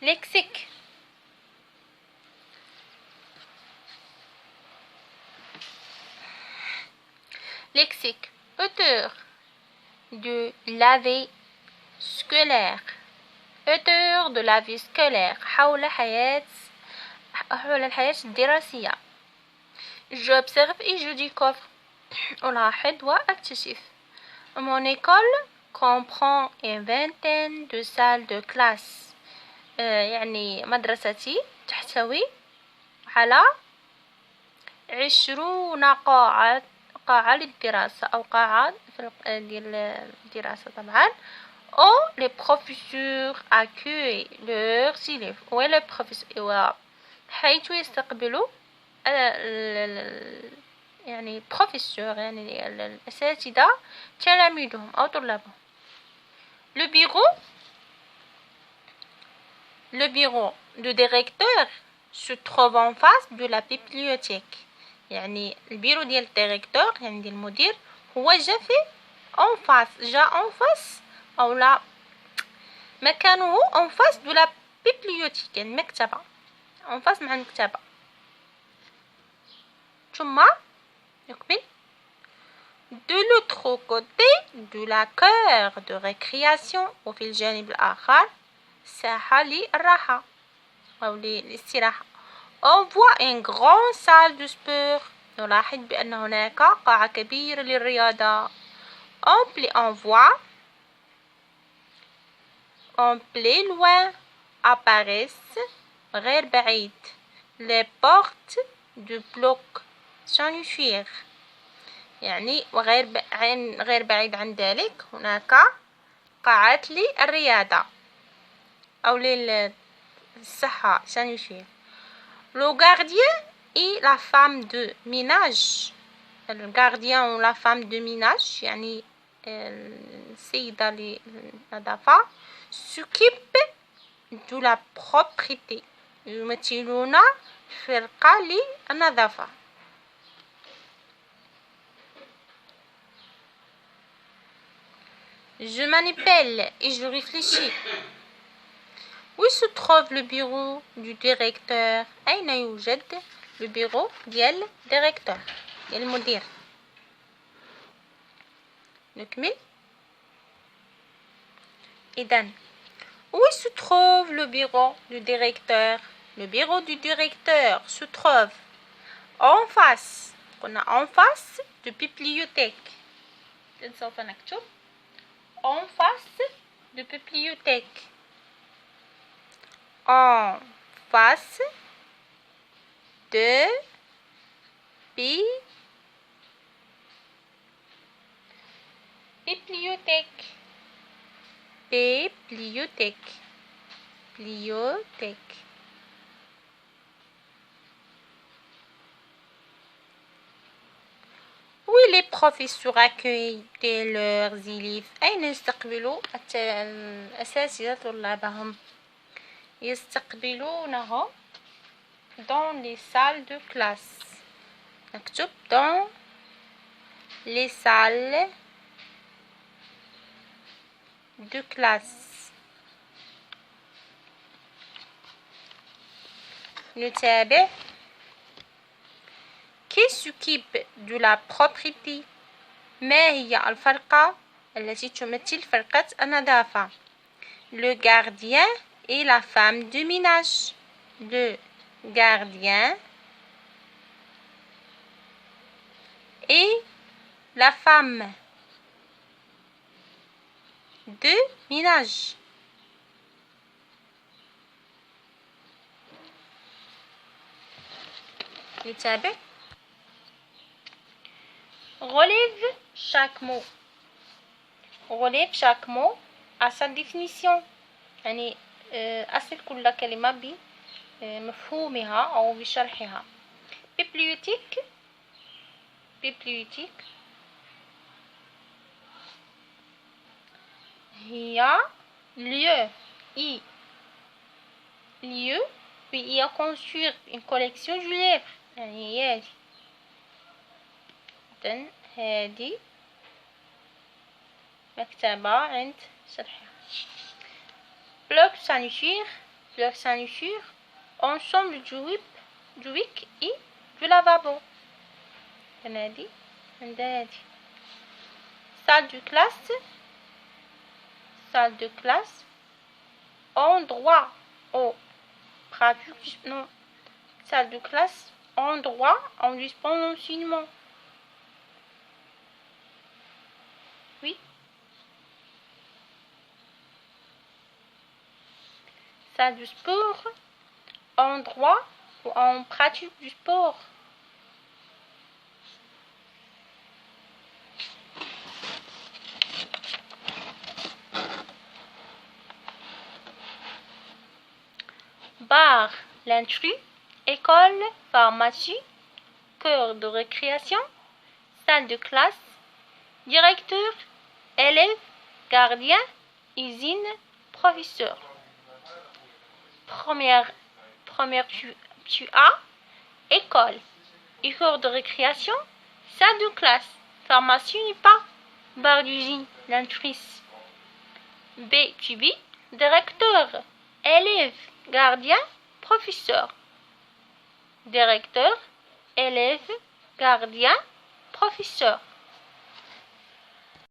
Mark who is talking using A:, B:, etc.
A: lexique. Lexique. Auteur de la vie scolaire. Auteur de la vie scolaire. حول الحياة الدراسية. J'observe et je découvre. ألاحظ وأكتشف. Mon école comprend une vingtaine de salles de classe. يعني مدرستي تحتوي على 20 قاعة للدراسة أو قاعة ديال الدراسة طبعا. Où les professeurs accueillent leurs élèves. و les professeurs حيث يستقبلوا يعني professeurs يعني الأساتذة تلاميذهم أو طلابهم. Le bureau du directeur se trouve en face de la bibliothèque. يعني البيرو ديال الديريكتور يعني ديال المدير هو جا في en face أو لا مكانه en face de la bibliothèque يعني المكتبة en face مع المكتبة. ثم نكمل. De l'autre côté de la cour de récréation وفي الجانب الآخر ساحة للراحة أو للاستراحة. On voit une grande salle de sport. نلاحظ بأن هناك قاعة كبيرة للرياضة. On voit en plus loin apparaissent غير بعيد les portes du bloc sanitaire. يعني غير بعيد عن ذلك هناك قاعات للرياضة أو للصحة sanitaire. Le gardien et la femme de ménage. Le gardien ou la femme de ménage يعني السيدة للنظافة s'occupent de la propreté. يمثلون فرقة للنظافة. Je manipule et je réfléchis. Où se trouve le bureau du directeur? أين يوجد le bureau ديال directeur ديال المدير؟ نكمل. إذن où se trouve le bureau du directeur? Le bureau du directeur se trouve en face. قلنا en face de bibliothèque. سوف نكتب en face de bibliothèque. En face de bibliothèque. Bibliothèque. Oui, les professeurs accueillent leurs élèves. أين يستقبلوا الأساتذة طلابهم؟ يستقبلونهم dans les salles de classe. نكتب dans les salles de classe. نتابع. Qui s'occupe de la propreté? ما هي الفرقة التي تمثل فرقة النظافة؟ Le gardien et la femme de ménage. Le gardien et la femme de ménage. نتابع. Relève chaque mot. Relève chaque mot à sa définition. يعني أصل كل كلمة بمفهومها أو بشرحها. bibliothèque هي lieu puis y construire une collection de livres. يعني هي هذه مكتبة عند شرحها. bloc sanitaire leur sanitaire, ensemble du WIC et du lavabo. Salle de classe, endroit au pratique, non, salle de classe, endroit en enseignement. Oui. Salle de sport, endroit où on pratique du sport. Bar, l'intrus, école, pharmacie, cours de récréation, salle de classe, directeur, élève, gardien, usine, professeur. Première tu as école, cours de récréation, salle de classe, pharmacie n'est pas, bar d'usine, l'intrus. B tu B, directeur, élève, gardien, professeur. Directeur, élève, gardien, professeur.